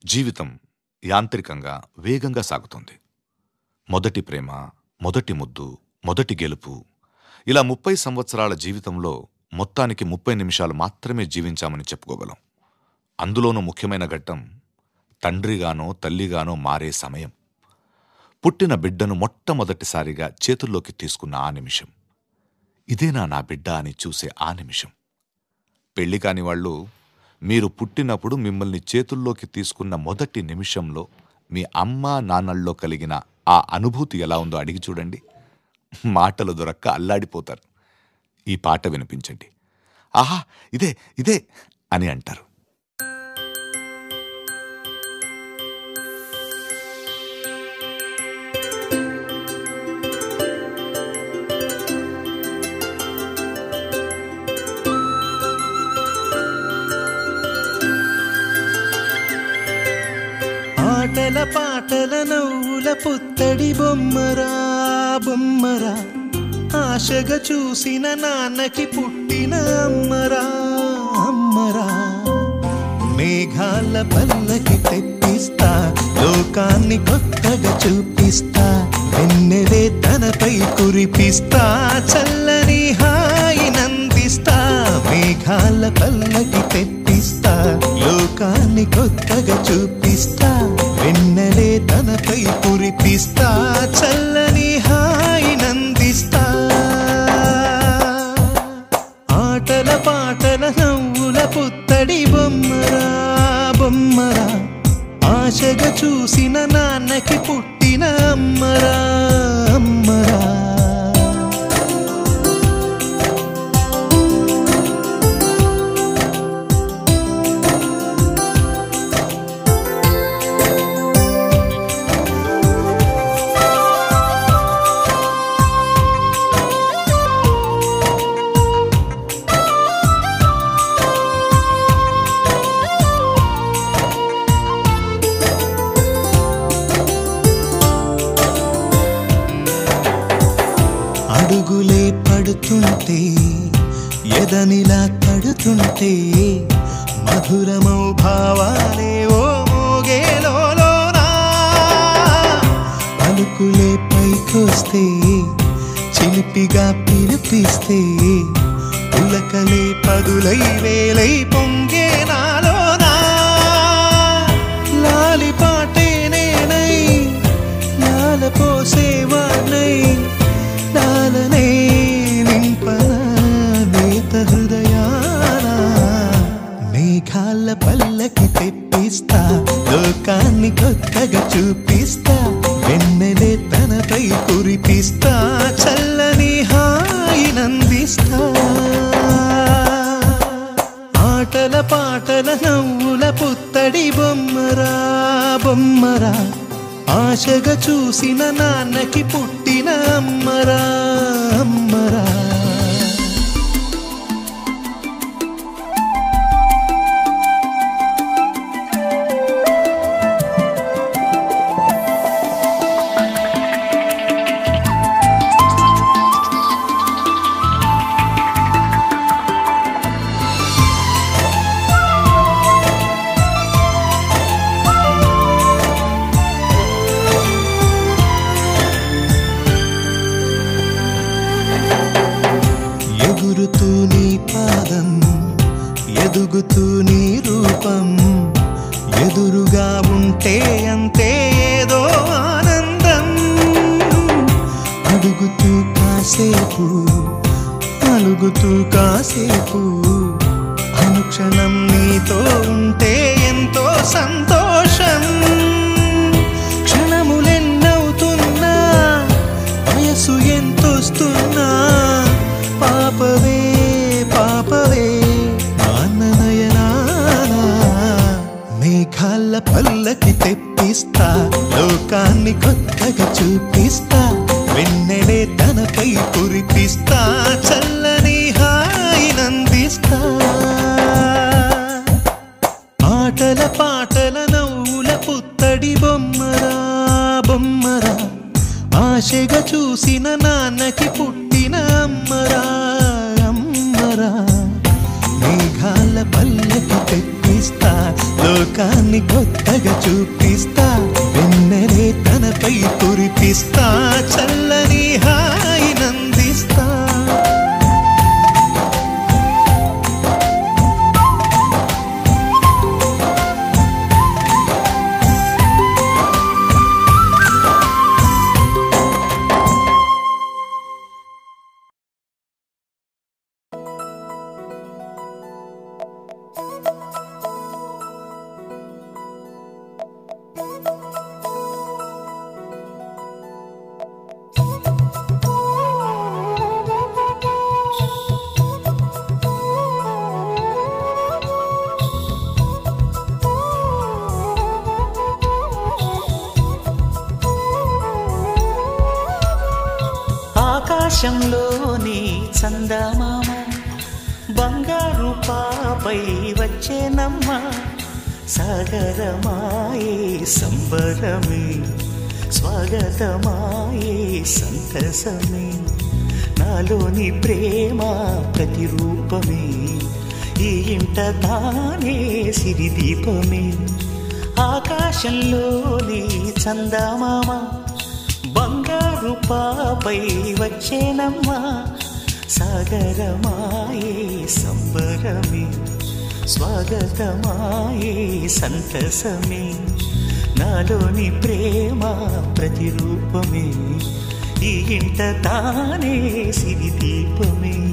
జీవితం యాంత్రికంగా వేగంగా సాగుతుంది. మొదటి ప్రేమ, మొదటి ముద్దు, మొదటి గెలుపు, ఇలా 30 సంవత్సరాల జీవితంలో మొత్తానికి 30 నిమిషాలు మాత్రమే జీవించామని చెప్పుకోగలం. అందులోనూ ముఖ్యమైన ఘట్టం తండ్రిగానో తల్లిగానో మారే సమయం. పుట్టిన బిడ్డను మొట్టమొదటిసారిగా చేతుల్లోకి తీసుకున్న ఆ నిమిషం. ఇదేనా నా బిడ్డ అని చూసే ఆ నిమిషం. పెళ్లి కాని వాళ్ళు మీరు పుట్టినప్పుడు మిమ్మల్ని చేతుల్లోకి తీసుకున్న మొదటి నిమిషంలో మీ అమ్మా నాన్నల్లో కలిగిన ఆ అనుభూతి ఎలా ఉందో అడిగి చూడండి. మాటలు దొరక్క అల్లాడిపోతారు. ఈ పాట వినిపించండి. ఆహా, ఇదే ఇదే అని అంటారు. ఆటల పాటల నవ్వుల పుత్తడి బొమ్మరా బొమ్మరా, ఆశగా చూసిన నాన్నకి పుట్టిన అమ్మరా అమ్మరా. మేఘాల పల్లకి తెప్పిస్తా, లోకాన్ని కొత్తగా చూపిస్తా, వెన్నెలే తనపై కురిపిస్తా, చల్లని హాయినందిస్తా. మేఘాల పల్లకి తెప్పిస్తా, లోకాన్ని కొత్తగా చూపిస్తా, వెన్నెలే తనపై కురిపిస్తా, చల్లని హాయినందిస్తా. ఆటల పాటల నవ్వుల పుత్తడి బొమ్మరా బొమ్మరా, ఆశగా చూసిన నాన్నకి పుట్టిన అమ్మరా అమ్మరా. అడుగులే పడుతుంటే, ఎదనిలా తడుతుంటే, మధురమౌ భావాలే ఓ మోగేలోనా. పలుకులే పైకొస్తే, చిలిపిగా పిలిపిస్తే, పులకలే పదులై వేలై పొంగే నాలోనా. లాలి పాటే నేనై, లాల పోసేవాణ్ణై, లాలనే నింపన నేత హృదయాన. మేఘాల పల్లకి తెప్పిస్తా, లోకాన్ని కొత్తగా చూపిస్తా, వెన్నెలే తనపై కురిపిస్తా, చల్లని హాయినందిస్తా. ఆటల పాటల నవ్వుల పుత్తడి బొమ్మరా బొమ్మరా, ఆశగా చూసిన నాన్నకి పుట్టిన అమ్మరా అమ్మరా. ఎగురుతూ నీ పాదం, ఎదుగుతూ నీ రూపం, ఎదురుగా ఉంటే అంతే ఏదో ఆనందం. అడుగుతూ కాసేపు, అలుగుతూ కాసేపు, అనుక్షణం నీతో ఉంటే ఎంతో సంతోషం. క్షణములెన్నవుతున్నా, వయసు ఎంతొస్తున్నా, పాపవే పాపవే నాన్ననయనానా. మేఘాల పల్లకి తెప్పిస్తా, లోకాన్ని కొత్తగా చూపిస్తా, వెన్నెలే తనపై కురిపిస్తా, చల్లని హాయినందిస్తా. ఆటల పాటల నవ్వుల పుత్తడి బొమ్మరా బొమ్మరా, ఆశగా చూసిన నాన్నకి పుట్టిన అమ్మరా అమ్మరా. మేఘాల పల్లకి తెప్పి నవ్విస్తా, లోకాన్ని కొత్తగా చూపిస్తా, వెన్నెలే తనపై కురిపిస్తా, చల్లని హాయి నందిస్తా. ఆకాశంలోని చందమామ బంగారు పాపై వచ్చేనమ్మ, సాగరమాయే సంబరమే, స్వాగతమాయే సంతసమే, నాలోని ప్రేమ ప్రతిరూపమే, ఈ ఇంట తానే సిరిదీపమే. ఆకాశంలోని చందమామ బంగారు పాపై వచ్చేనమ్మా, సాగరమాయే సంబరమే, స్వాగతమాయే సంతసమే, నాలోని ప్రేమ ప్రతిరూపమే, ఈ ఇంట తానే సిరిదీపమే.